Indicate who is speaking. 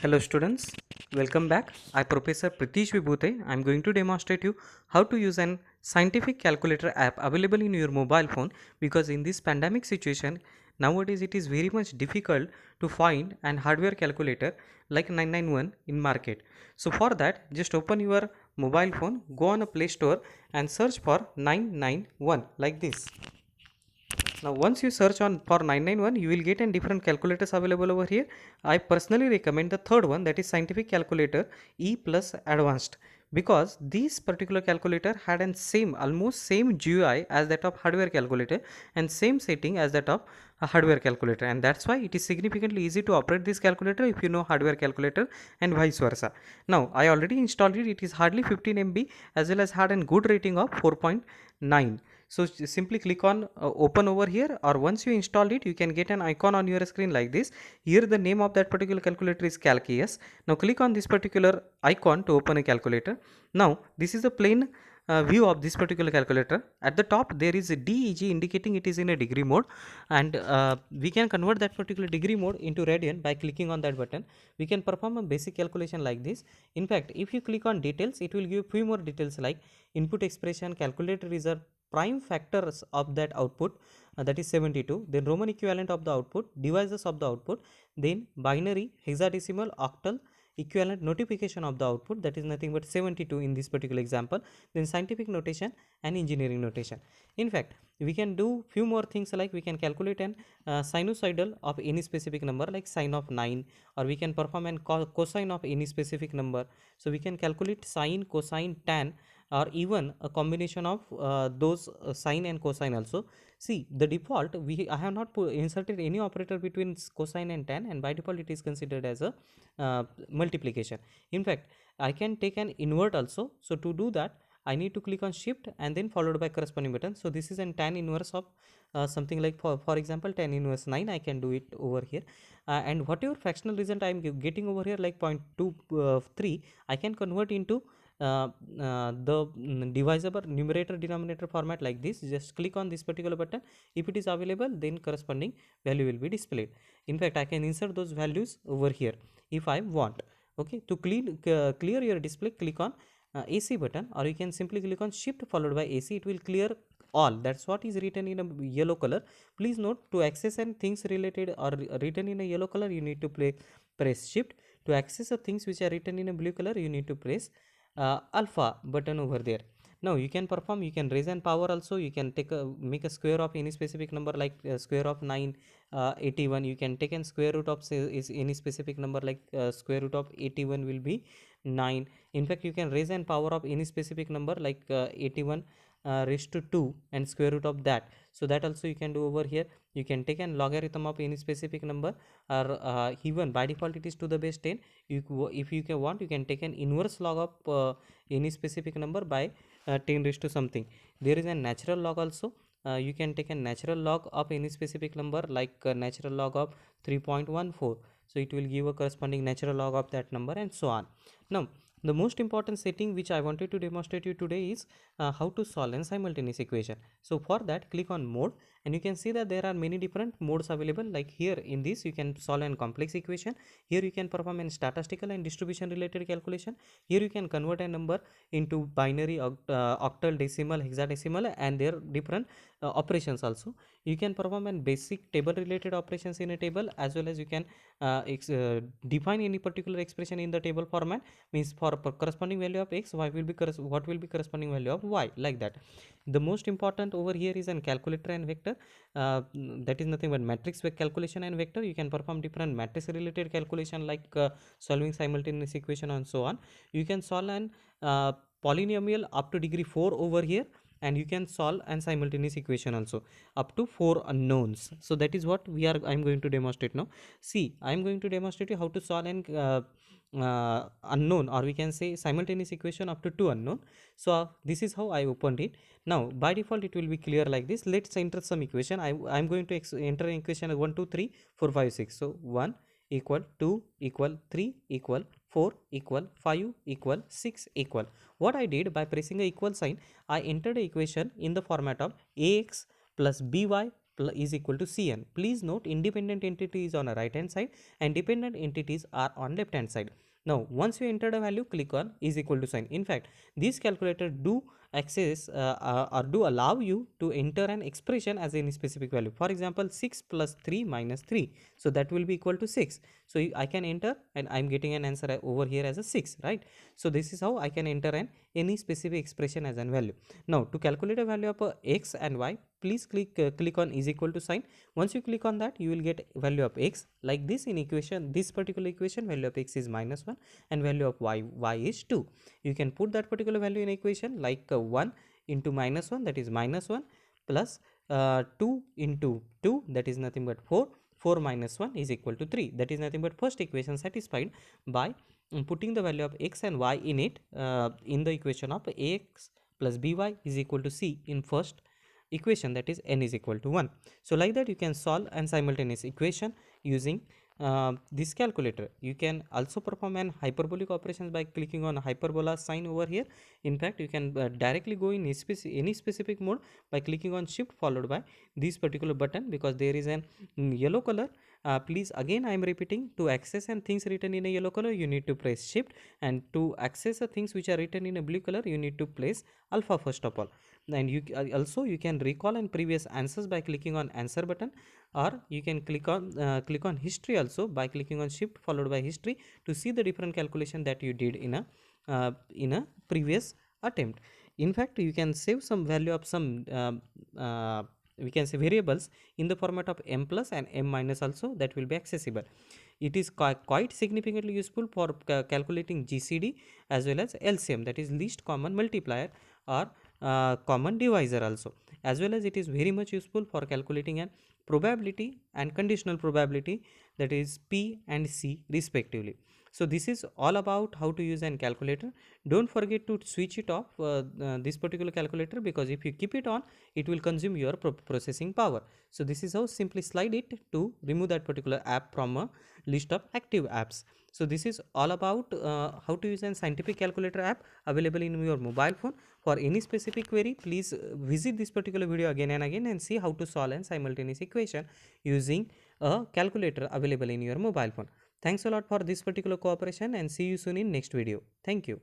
Speaker 1: Hello students, welcome back. I Professor Pritish Vibhute. I am going to demonstrate you how to use an scientific calculator app available in your mobile phone, because in this pandemic situation nowadays it is very much difficult to find an hardware calculator like 991 in market. So for that, just open your mobile phone, go on a Play Store and search for 991 like this. Now once you search on for 991, you will get a different calculators available over here. I personally recommend the third one, that is scientific calculator E plus advanced, because this particular calculator had an same almost same GUI as that of hardware calculator and same setting as that of a hardware calculator, and that's why it is significantly easy to operate this calculator if you know hardware calculator and vice versa. Now I already installed it. It is hardly 15 MB as well as had a good rating of 4.9. So simply click on open over here, or once you install it you can get an icon on your screen like this. Here the name of that particular calculator is Calculus. Now click on this particular icon to open a calculator. Now this is a plain view of this particular calculator. At the top there is a DEG indicating it is in a degree mode, and we can convert that particular degree mode into radian by clicking on that button. We can perform a basic calculation like this. In fact, if you click on details, it will give few more details like input expression, calculated result, prime factors of that output, that is 72, then Roman equivalent of the output, divisors of the output, then binary, hexadecimal, octal equivalent notification of the output, that is nothing but 72 in this particular example, then scientific notation and engineering notation. In fact, we can do few more things, like we can calculate an sinusoidal of any specific number like sine of 9, or we can perform an cosine of any specific number. So we can calculate sine, cosine, tan, or even a combination of those sine and cosine also. See, the default, I have not inserted any operator between cosine and tan, and by default it is considered as a multiplication. In fact, I can take an invert also. So to do that, I need to click on shift and then followed by corresponding button. So this is an tan inverse of something like, for example, tan inverse 9. I can do it over here, and whatever fractional result I am getting over here like 0.23, I can convert into the divisible numerator denominator format like this. Just click on this particular button. If it is available, then corresponding value will be displayed. In fact, I can insert those values over here if I want. Okay, to clear your display, click on AC button, or you can simply click on shift followed by AC. It will clear all. That's what is written in a yellow color. Please note, to access and things related or written in a yellow color, you need to press shift. To access the things which are written in a blue color, you need to press alpha button over there. Now you can perform, you can raise and power also. You can make a square of any specific number like square of 9, 81. You can take a square root of, say, is any specific number like square root of 81 will be 9. In fact, you can raise and power of any specific number like 81 raised to 2 and square root of that. So that also you can do over here. You can take an logarithm of any specific number, or even by default it is to the base 10. If you can want, you can take an inverse log of any specific number by 10 raised to something. There is a natural log also. You can take a natural log of any specific number like natural log of 3.14. So it will give a corresponding natural log of that number, and so on. Now the most important setting which I wanted to demonstrate you today is how to solve a simultaneous equation. So for that, click on mode, and you can see that there are many different modes available. Like here in this, you can solve a complex equation. Here you can perform a statistical and distribution related calculation. Here you can convert a number into binary, octal, decimal, hexadecimal, and their different operations also. You can perform a basic table related operations in a table, as well as you can define any particular expression in the table format. Means for corresponding value of x, y will be what will be corresponding value of y, like that. The most important over here is an calculator and vector. That is nothing but matrix calculation and vector. You can perform different matrix related calculation like solving simultaneous equation and so on. You can solve an polynomial up to degree 4 over here, and you can solve an simultaneous equation also up to 4 unknowns. So that is what I'm going to demonstrate now. See, I'm going to demonstrate you how to solve an unknown, or we can say simultaneous equation up to 2 unknown. So this is how I opened it. Now by default it will be clear like this. Let's enter some equation. I'm going to enter an equation 1 2 3 4 5 6. So 1 equal 2 equal 3 equal 4 equal 5 equal 6 equal. What I did, by pressing a equal sign, I entered the equation in the format of ax plus by is equal to Cn. Please note, independent entity is on the right hand side and dependent entities are on left hand side. Now once you enter the value, click on is equal to sign. In fact, this calculator do access or do allow you to enter an expression as any specific value. For example, 6 plus 3 minus 3, so that will be equal to 6. So I can enter and I'm getting an answer over here as a 6, right? So this is how I can enter an any specific expression as an value. Now to calculate a value of x and y, please click on is equal to sign. Once you click on that, you will get value of x like this. In equation, this particular equation, value of x is -1 and value of y is 2. You can put that particular value in equation like 1 into -1, that is -1, plus 2 into 2, that is nothing but 4. 4 minus 1 is equal to 3. That is nothing but first equation satisfied by putting the value of x and y in it, in the equation of ax plus by is equal to c in first equation, that is n is equal to 1. So like that you can solve an simultaneous equation using this calculator. You can also perform an hyperbolic operations by clicking on hyperbola sign over here. In fact, you can directly go in any specific mode by clicking on shift followed by this particular button, because there is an yellow color. Please, again I am repeating, to access and things written in a yellow color you need to press shift, and to access the things which are written in a blue color you need to press alpha first of all. And you also you can recall and previous answers by clicking on answer button, or you can click on history also by clicking on shift followed by history to see the different calculation that you did in a previous attempt. In fact, you can save some value of some we can say variables in the format of m plus and m minus also, that will be accessible. It is quite significantly useful for calculating GCD as well as LCM, that is least common multiplier or common divisor also, as well as it is very much useful for calculating an probability and conditional probability, that is P and C respectively. So this is all about how to use an calculator. Don't forget to switch it off, this particular calculator, because if you keep it on it will consume your processing power. So this is how simply slide it to remove that particular app from a list of active apps. So this is all about how to use a scientific calculator app available in your mobile phone. For any specific query, please visit this particular video again and again and see how to solve a simultaneous equation using a calculator available in your mobile phone. Thanks a lot for this particular cooperation and see you soon in next video. Thank you.